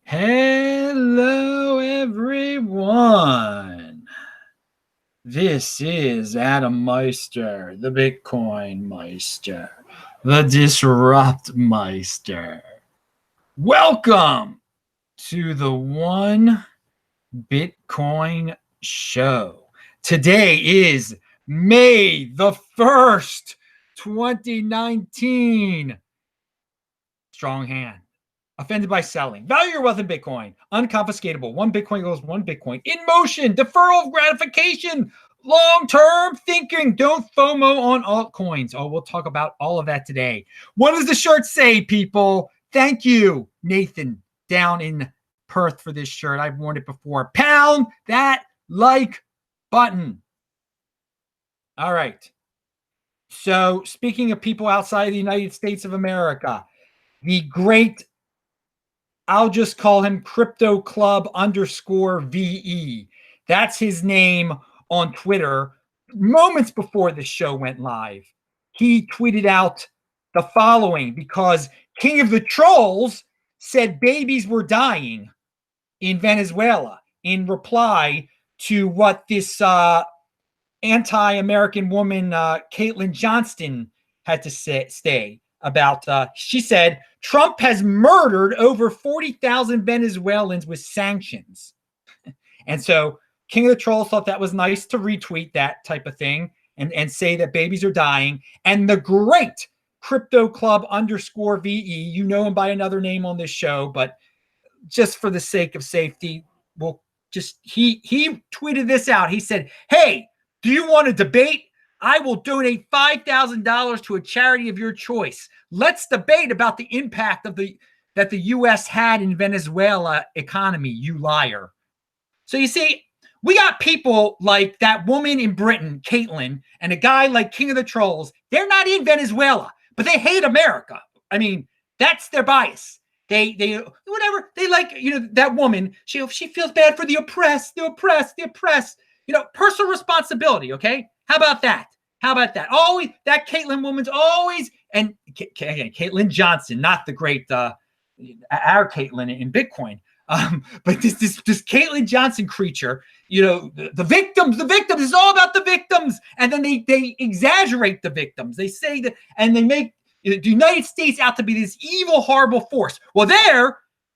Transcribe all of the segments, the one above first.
Hello, everyone. This is Adam Meister, the Bitcoin Meister, the Disrupt Meister. Welcome to the One Bitcoin Show. Today is May the 1st, 2019. Strong hand. Offended by selling. Value your wealth in Bitcoin. Unconfiscatable. One Bitcoin goes one Bitcoin. In motion. Deferral of gratification. Long-term thinking. Don't FOMO on altcoins. Oh, we'll talk about all of that today. What does the shirt say, people? Thank you, Nathan, down in Perth for this shirt. I've worn it before. Pound that like button. All right. So speaking of people outside of the United States of America, the great, I'll just call him Crypto Club _VE. That's his name on Twitter. Moments before the show went live, he tweeted out the following because King of the Trolls said babies were dying in Venezuela in reply to what this anti-American woman, Caitlin Johnston, had to say about, she said, Trump has murdered over 40,000 Venezuelans with sanctions. And so King of the Trolls thought that was nice to retweet that type of thing and say that babies are dying. And the great Crypto Club _VE, you know him by another name on this show, but just for the sake of safety, we'll just, he tweeted this out. He said, hey, do you want to debate? I will donate $5,000 to a charity of your choice. Let's debate about the impact of that the U.S. had in Venezuela economy, you liar. So you see, we got people like that woman in Britain, Caitlin, and a guy like King of the Trolls. They're not in Venezuela, but they hate America. I mean, that's their bias. They whatever they like, that woman, she feels bad for the oppressed. Personal responsibility, okay? How about that? Always, that Caitlin woman's always, and Caitlin Johnson, not the great, our Caitlin in Bitcoin. But this Caitlin Johnson creature, the victims, is all about the victims. And then they exaggerate the victims. They say that, and they make the United States out to be this evil, horrible force. Well,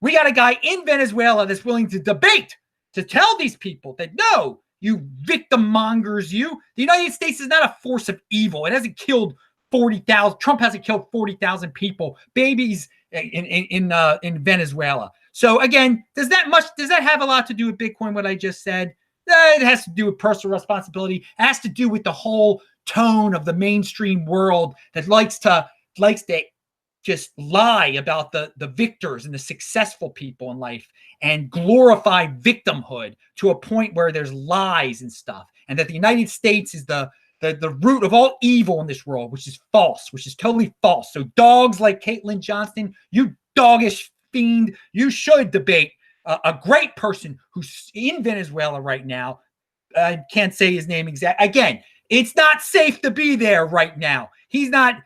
we got a guy in Venezuela that's willing to debate, to tell these people that, no, you victim mongers, the United States is not a force of evil. It hasn't killed 40,000. Trump hasn't killed 40,000 people, babies in Venezuela. So again, does that have a lot to do with Bitcoin, what I just said? It has to do with personal responsibility. It has to do with the whole tone of the mainstream world that likes to just lie about the victors and the successful people in life and glorify victimhood to a point where there's lies and stuff, and that the United States is the root of all evil in this world, which is false, which is totally false. So dogs like Caitlin Johnston, you doggish fiend, you should debate a great person who's in Venezuela right now. I can't say his name exactly. Again, it's not safe to be there right now. He's not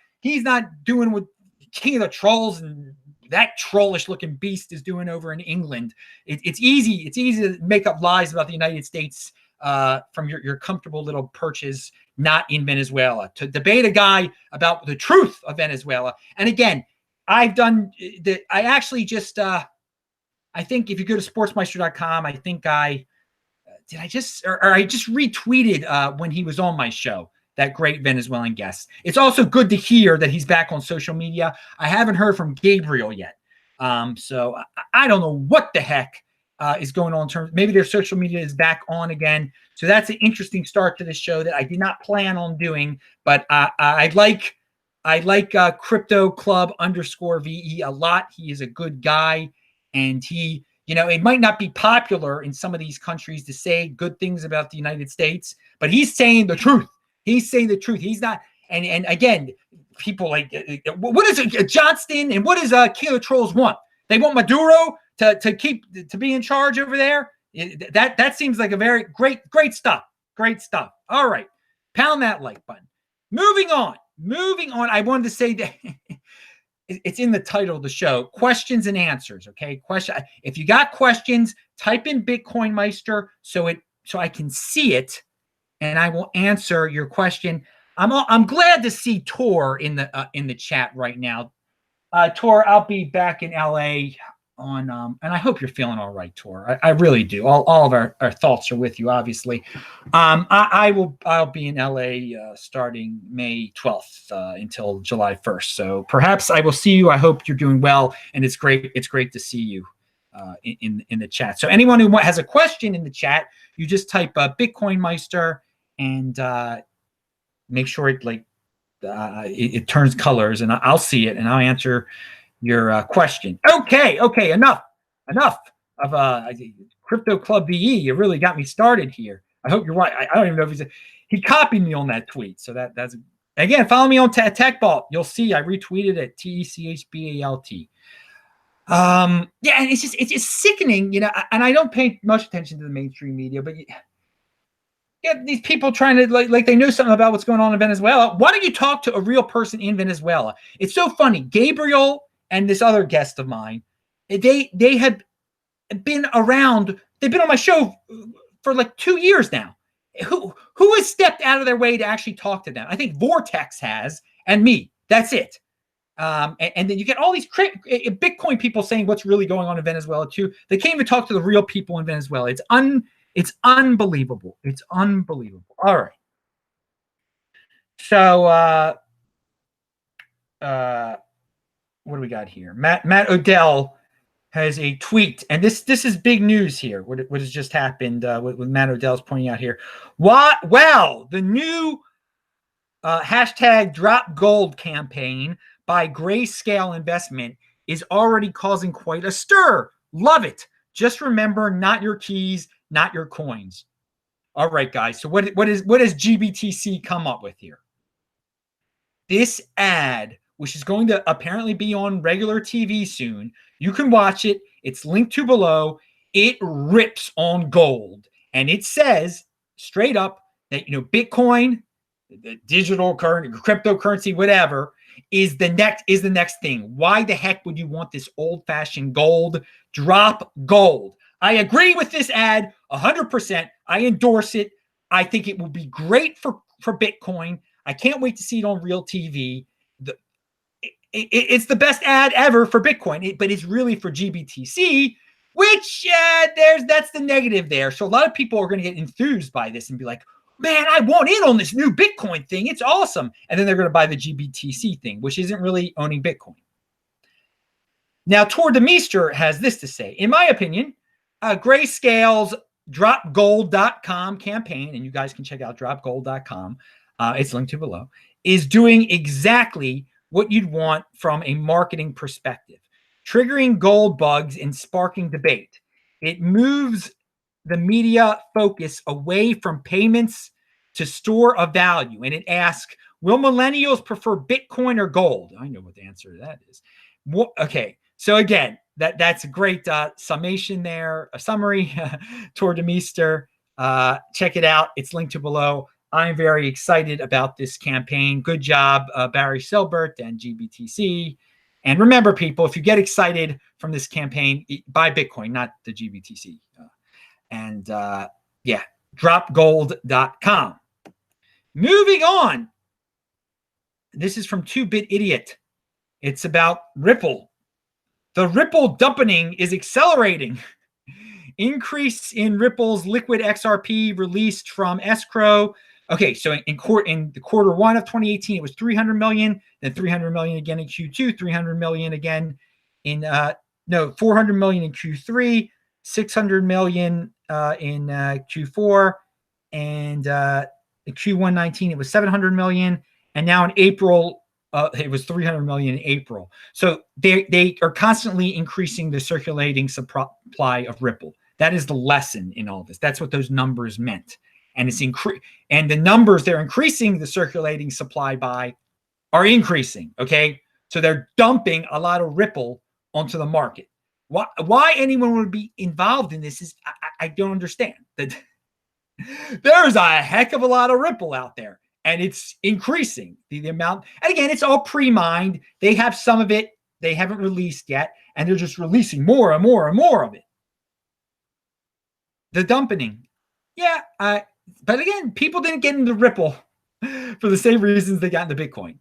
doing what King of the Trolls and that trollish looking beast is doing over in England. It's easy to make up lies about the United States from your comfortable little perches, not in Venezuela. To debate a guy about the truth of Venezuela. And again, I actually just, I think if you go to sportsmeister.com, I think I just retweeted when he was on my show, that great Venezuelan guest. It's also good to hear that he's back on social media. I haven't heard from Gabriel yet. So I don't know what the heck is going on in terms, maybe their social media is back on again. So that's an interesting start to this show that I did not plan on doing, but I like Crypto Club _VE a lot. He is a good guy, and he, it might not be popular in some of these countries to say good things about the United States, but he's saying the truth. He's He's not, and again, people like, what is Johnston and what does King of the Trolls want? They want Maduro to be in charge over there. That seems like a very great stuff. Great stuff. All right, pound that like button. Moving on. I wanted to say that it's in the title of the show, questions and answers. Okay. If you got questions, type in Bitcoin Meister so I can see it and I will answer your question. I'm glad to see Tor in the chat right now. Tor, I'll be back in LA on and I hope you're feeling all right, Tor. I really do. All of our thoughts are with you, obviously. I'll be in LA starting May 12th until July 1st. So perhaps I will see you. I hope you're doing well, and it's great to see you in the chat. So anyone who has a question in the chat, you just type Bitcoin Meister and make sure it turns colors, and I'll see it and I'll answer your question. Okay, enough of Crypto Club BE. You really got me started here. I hope you're right. I don't even know if he copied me on that tweet. So that's again, follow me on TechBalt. You'll see I retweeted it, TECHBALT. Yeah, and it's just sickening, and I don't pay much attention to the mainstream media, but get these people trying to like they know something about what's going on in Venezuela. Why don't you talk to a real person in Venezuela? It's so funny. Gabriel and this other guest of mine, they have been around. They've been on my show for like 2 years now. Who has stepped out of their way to actually talk to them? I think Vortex has, and me. That's it. And then you get all these Bitcoin people saying what's really going on in Venezuela too. They can't even talk to the real people in Venezuela. It's unbelievable. It's unbelievable. All right. So what do we got here? Matt Odell has a tweet, and this is big news here. What has just happened with Matt Odell's pointing out here. Wow, the new hashtag DropGold campaign by Grayscale Investment is already causing quite a stir. Love it. Just remember, not your keys, not your coins. All right, guys. So what does GBTC come up with here? This ad, which is going to apparently be on regular TV soon. You can watch it. It's linked to below. It rips on gold. And it says straight up that, Bitcoin, the digital currency, cryptocurrency, whatever, is the next thing. Why the heck would you want this old-fashioned gold? Drop gold. I agree with this ad 100%. I endorse it. I think it will be great for Bitcoin. I can't wait to see it on real TV. It's the best ad ever for Bitcoin, but it's really for GBTC, which that's the negative there. So a lot of people are going to get enthused by this and be like, man, I want in on this new Bitcoin thing. It's awesome. And then they're going to buy the GBTC thing, which isn't really owning Bitcoin. Now, Tor Demeester has this to say. In my opinion, Grayscale's DropGold.com campaign, and you guys can check out DropGold.com, it's linked to below, is doing exactly what you'd want from a marketing perspective, triggering gold bugs and sparking debate. It moves the media focus away from payments to store of value. And it asks, will millennials prefer Bitcoin or gold? I know what the answer to that is. Okay. So again, that's a great summation there, a summary. Tor Demeester, check it out. It's linked to below. I'm very excited about this campaign. Good job, Barry Silbert and GBTC. And remember, people, if you get excited from this campaign, buy Bitcoin, not the GBTC. Yeah, dropgold.com. Moving on. This is from 2-Bit Idiot. It's about Ripple. The Ripple dumpening is accelerating. Increase in Ripple's liquid XRP released from escrow. Okay, so in the quarter one of 2018, it was 300 million, then 300 million again in Q2, 300 million again in 400 million in Q3, 600 million in Q4, and in Q1 19 it was 700 million, and now in April it was 300 million in April. So they are constantly increasing the circulating supply of Ripple. That is the lesson in all this. That's what those numbers meant. And it's and the numbers they're increasing the circulating supply by are increasing. Okay, so they're dumping a lot of Ripple onto the market. Why anyone would be involved in this is I don't understand. That there's a heck of a lot of Ripple out there, and it's increasing the amount. And again, it's all pre-mined. They have some of it they haven't released yet, and they're just releasing more and more and more of it. The dumpening. Yeah, but again, people didn't get into Ripple for the same reasons they got into Bitcoin.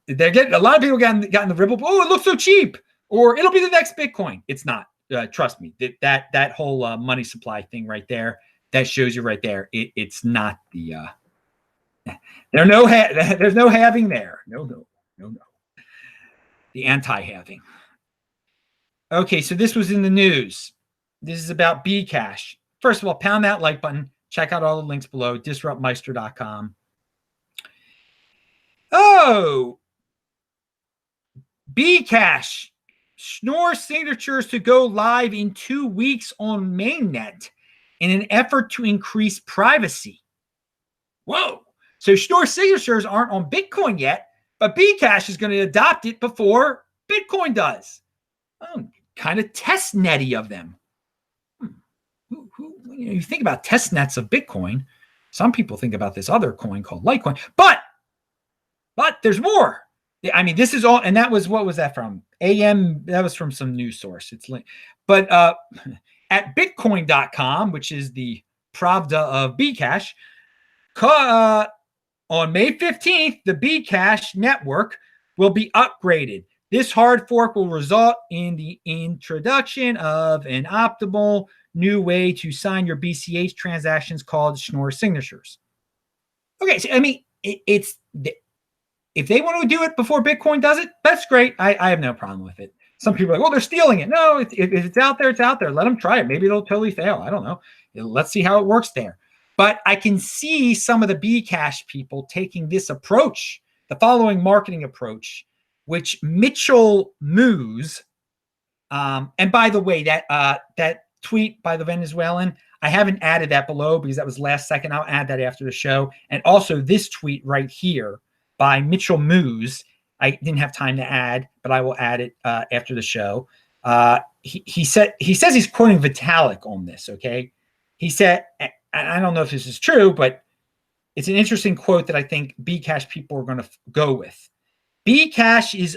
They're getting a lot of people got into Ripple. Oh, it looks so cheap, or it'll be the next Bitcoin. It's not. Trust me. That whole money supply thing right there, that shows you right there. It's not the. There's no halving there. No. The anti-halving. Okay, so this was in the news. This is about Bcash. First of all, pound that like button. Check out all the links below. Disruptmeister.com. Oh, Bcash. Schnorr signatures to go live in 2 weeks on mainnet in an effort to increase privacy. Whoa. So Schnorr signatures aren't on Bitcoin yet, but Bcash is going to adopt it before Bitcoin does. Oh, kind of test netty of them. You think about test nets of Bitcoin. Some people think about this other coin called Litecoin, but there's more. I mean, this is all, and that was, what was that from? AM, that was from some news source. It's linked. But at bitcoin.com, which is the Pravda of Bcash, on May 15th, the Bcash network will be upgraded. This hard fork will result in the introduction of an optimal new way to sign your BCH transactions called Schnorr signatures. Okay, so I mean, it's if they want to do it before Bitcoin does it, that's great. I have no problem with it. Some people are like, well, they're stealing it. No, if it's out there, it's out there. Let them try it. Maybe it'll totally fail. I don't know. Let's see how it works there. But I can see some of the Bcash people taking this approach, the following marketing approach, which Mitchell Moose, and by the way, that tweet by the Venezuelan, I haven't added that below because that was last second. I'll add that after the show. And also this tweet right here by Mitchell Moose, I didn't have time to add, but I will add it after the show. He says he's quoting Vitalik on this. Okay, he said, I don't know if this is true, but it's an interesting quote that I think Bcash people are going to go with. Bcash is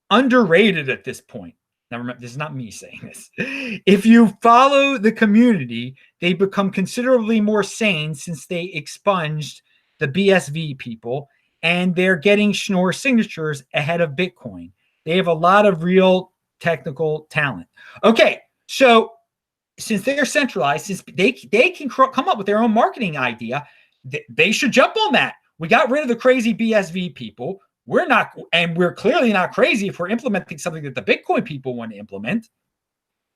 underrated at this point. Now remember, this is not me saying this. If you follow the community, they become considerably more sane since they expunged the BSV people, and they're getting Schnorr signatures ahead of Bitcoin. They have a lot of real technical talent. Okay, so since they're centralized, since they can come up with their own marketing idea, they should jump on that. We got rid of the crazy BSV people. We're not, and we're clearly not crazy if we're implementing something that the Bitcoin people want to implement.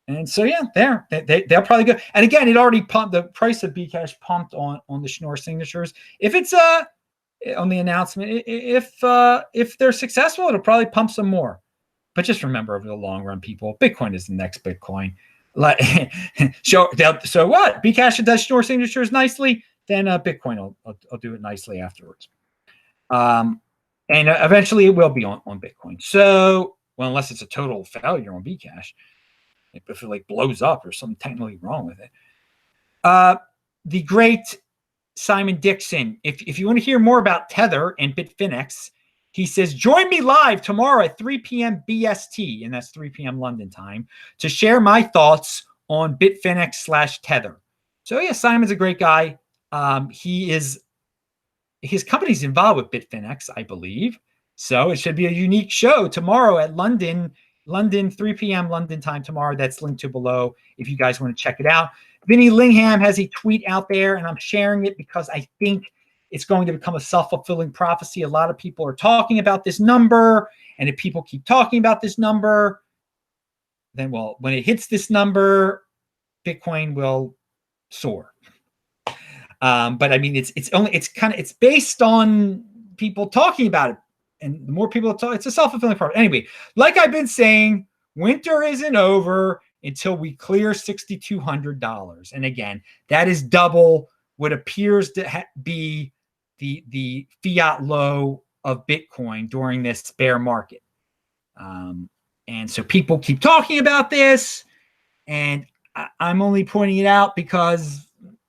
And so, yeah, they'll probably go. And again, it already pumped, the price of Bcash pumped on the Schnorr signatures. If it's on the announcement, if they're successful, it'll probably pump some more. But just remember, over the long run, people, Bitcoin is the next Bitcoin. Like, so what? Bcash does Schnorr signatures nicely, then Bitcoin will do it nicely afterwards. And eventually it will be on Bitcoin. So, well, unless it's a total failure on Bcash, if it like blows up or something technically wrong with it. The great Simon Dixon, if you want to hear more about Tether and Bitfinex, he says, join me live tomorrow at 3 p.m. BST, and that's 3 p.m. London time, to share my thoughts on Bitfinex/Tether. So yeah, Simon's a great guy. His company's involved with Bitfinex, I believe. So it should be a unique show tomorrow at London, 3 p.m. London time tomorrow. That's linked to below if you guys want to check it out. Vinny Lingham has a tweet out there, and I'm sharing it because I think it's going to become a self-fulfilling prophecy. A lot of people are talking about this number, and if people keep talking about this number, then, well, when it hits this number, Bitcoin will soar. But I mean, it's based on people talking about it, and the more people talk, it's a self-fulfilling prophecy. Anyway, like I've been saying, winter isn't over until we clear $6,200. And again, that is double what appears to be the fiat low of Bitcoin during this bear market. And so people keep talking about this, and I'm only pointing it out because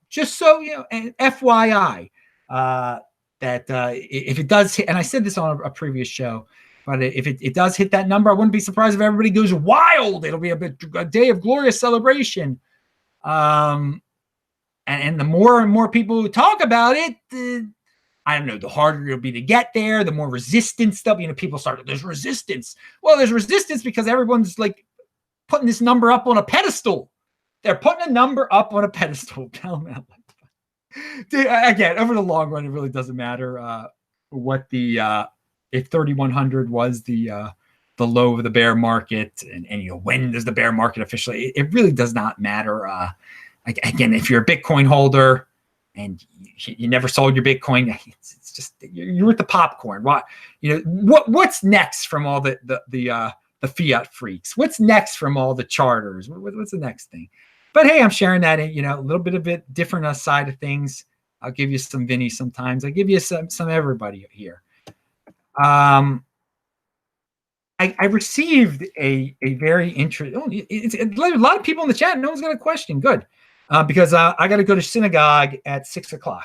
just so, you know, and FYI, that if it does hit, and I said this on a previous show, But if it does hit that number, I wouldn't be surprised if everybody goes wild. It'll be a day of glorious celebration. And the more and more people who talk about it, I don't know, the harder it'll be to get there, the more resistance stuff. People start, there's resistance. Well, there's resistance because everyone's like putting this number up on a pedestal. They're putting a number up on a pedestal. Again, over the long run, it really doesn't matter what if 3,100 was the low of the bear market, and when does the bear market officially? It really does not matter. Again, if you're a Bitcoin holder and you never sold your Bitcoin, it's just you're with the popcorn. What's next from all the fiat freaks? What's next from all the charters? What's the next thing? But hey, I'm sharing that, a little bit of it different side of things. I'll give you some Vinny sometimes. I give you some everybody here. I received a very interesting. A lot of people in the chat. No one's got a question. Good, because I got to go to synagogue at 6:00.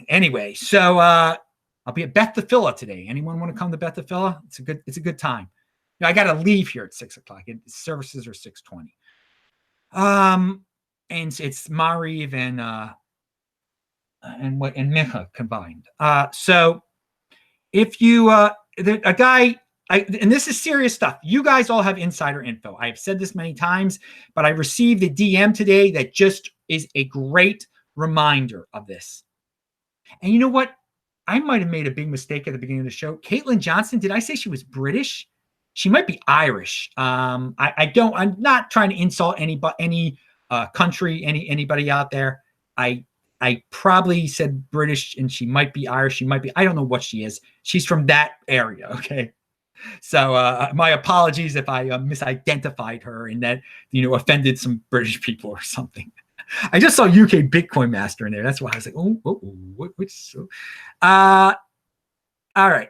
Anyway, so I'll be at Beth Tefillah today. Anyone want to come to Beth Tefillah? It's a good time. I got to leave here at 6:00. Services are 6:20. And it's Mariv and Mincha combined. So if you and this is serious stuff. You guys all have insider info. I've said this many times, but I received a DM today that just is a great reminder of this. And you know what? I might have made a big mistake at the beginning of the show. Caitlin Johnson, did I say she was British? She might be Irish. I'm not trying to insult any country, anybody out there. I probably said British, and she might be Irish. She might be, I don't know what she is. She's from that area. Okay. So my apologies if I misidentified her and that, offended some British people or something. I just saw UK Bitcoin Master in there. That's why I was like, which? All right.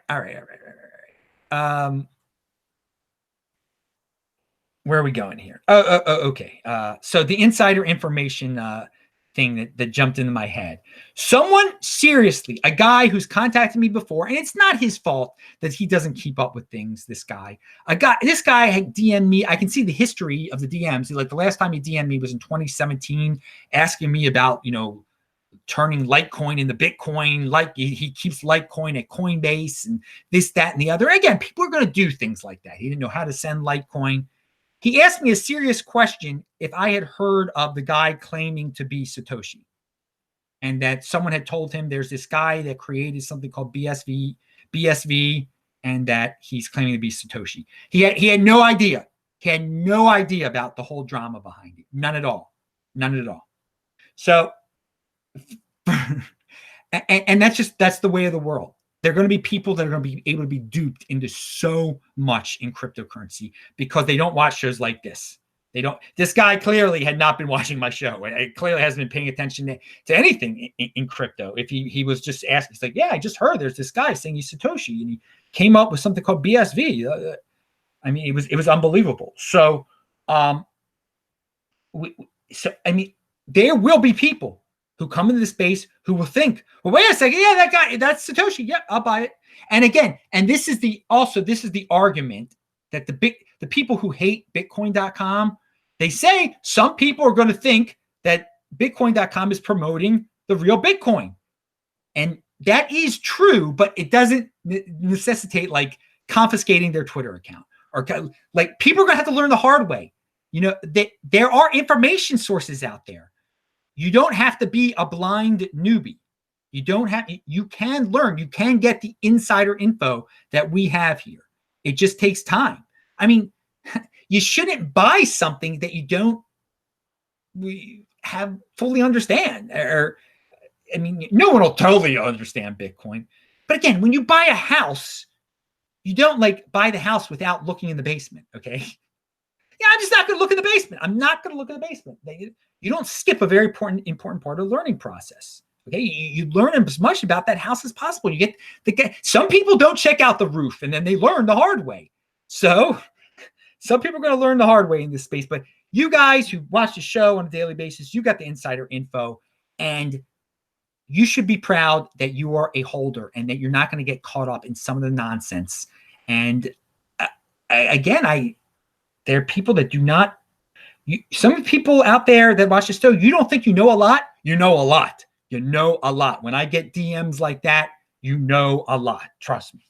Where are we going here? Okay. So the insider information thing that jumped into my head. Someone, seriously, a guy who's contacted me before, and it's not his fault that he doesn't keep up with things, this guy had DM'd me. I can see the history of the DMs. Like the last time he DM'd me was in 2017, asking me about, turning Litecoin into Bitcoin. Like he keeps Litecoin at Coinbase and this, that, and the other. Again, people are going to do things like that. He didn't know how to send Litecoin. He asked me a serious question if I had heard of the guy claiming to be Satoshi, and that someone had told him there's this guy that created something called BSV, and that he's claiming to be Satoshi. He had no idea. He had no idea about the whole drama behind it. None at all. So, and that's the way of the world. There are going to be people that are going to be able to be duped into so much in cryptocurrency because they don't watch shows like this. This guy clearly had not been watching my show. It clearly hasn't been paying attention to anything in crypto. If he was just asking, he's like, yeah, I just heard there's this guy saying he's Satoshi, and he came up with something called BSV. It was unbelievable. So, there will be people who come into the space who will think, well, wait a second, yeah, that guy, that's Satoshi. Yeah, I'll buy it. And again, this is the argument that the people who hate Bitcoin.com, they say some people are going to think that Bitcoin.com is promoting the real Bitcoin. And that is true, but it doesn't necessitate like confiscating their Twitter account, or like people are going to have to learn the hard way. There are information sources out there. You don't have to be a blind newbie. You can learn. You can get the insider info that we have here. It just takes time. You shouldn't buy something that you don't fully understand. No one will totally understand Bitcoin. But again, when you buy a house, you don't buy the house without looking in the basement, okay? Yeah, I'm just not going to look in the basement. I'm not going to look in the basement. You don't skip a very important part of the learning process. Okay, you learn as much about that house as possible. You get some people don't check out the roof, and then they learn the hard way. So some people are going to learn the hard way in this space. But you guys who watch the show on a daily basis, you got the insider info, and you should be proud that you are a holder and that you're not going to get caught up in some of the nonsense. And there are people that do not. Some people out there that watch the show, you don't think you know a lot. You know a lot. You know a lot. When I get DMs like that, you know a lot. Trust me.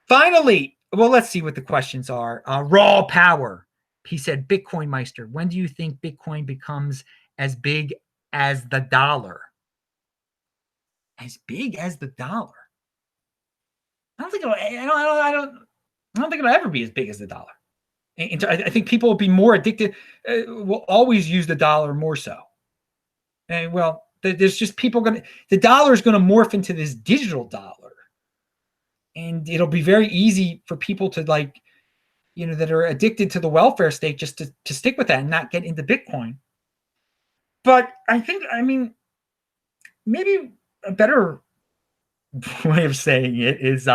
Finally, well, let's see what the questions are. Raw Power. He said, Bitcoin Meister, when do you think Bitcoin becomes as big as the dollar? As big as the dollar? I don't think it'll ever be as big as the dollar. And I think people will be more addicted, will always use the dollar more so. And well, there's just the dollar is going to morph into this digital dollar. And it'll be very easy for people to that are addicted to the welfare state just to stick with that and not get into Bitcoin. But maybe a better way of saying it is,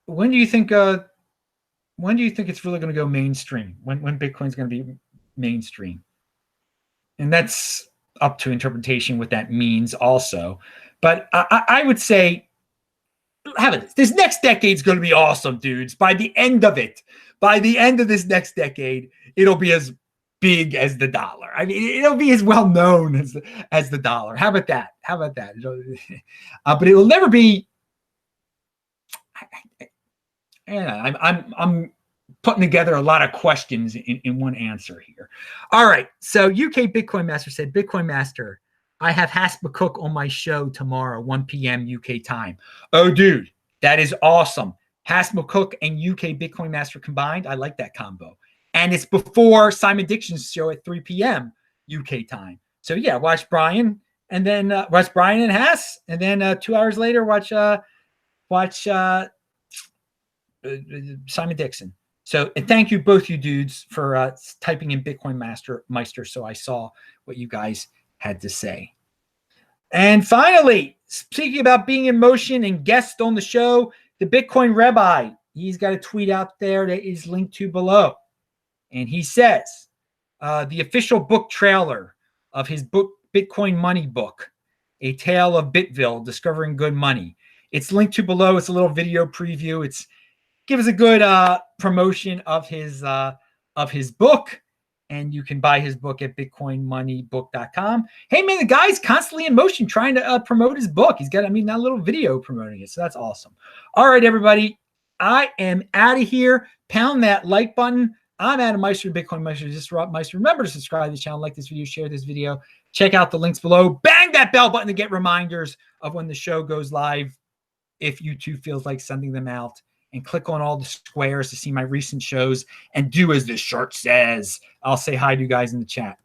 when do you think it's really going to go mainstream? When Bitcoin's going to be mainstream? And that's up to interpretation what that means also. But I would say, this next decade is going to be awesome, dudes. By the end of this next decade, it'll be as big as the dollar. I mean, it'll be as well known as the dollar. How about that? But it will never be. I'm putting together a lot of questions in one answer here. All right. So UK Bitcoin Master said, Bitcoin Master, I have Haspa on my show tomorrow, 1 p.m. UK time. Oh, dude, that is awesome. Haspa and UK Bitcoin Master combined. I like that combo. And it's before Simon Dixon's show at 3 p.m. UK time. So yeah, watch Brian and then watch Brian and Hass. And then 2 hours later, watch Simon Dixon. So, and thank you both you dudes for typing in Bitcoin Meister so I saw what you guys had to say. And finally, speaking about being in motion and guest on the show, the Bitcoin Rabbi, he's got a tweet out there that is linked to below. And he says, the official book trailer of his book, Bitcoin Money book, A Tale of Bitville, Discovering Good Money. It's linked to below. It's a little video preview. It's give us a good promotion of his book, and you can buy his book at bitcoinmoneybook.com. Hey man, the guy's constantly in motion trying to promote his book. He's got, that little video promoting it, so that's awesome. All right, everybody, I am out of here. Pound that like button. I'm Adam Meister, Bitcoin Meister. This is Rob Meister. Remember to subscribe to the channel, like this video, share this video. Check out the links below. Bang that bell button to get reminders of when the show goes live, if YouTube feels like sending them out. And click on all the squares to see my recent shows. And do as the shirt says. I'll say hi to you guys in the chat.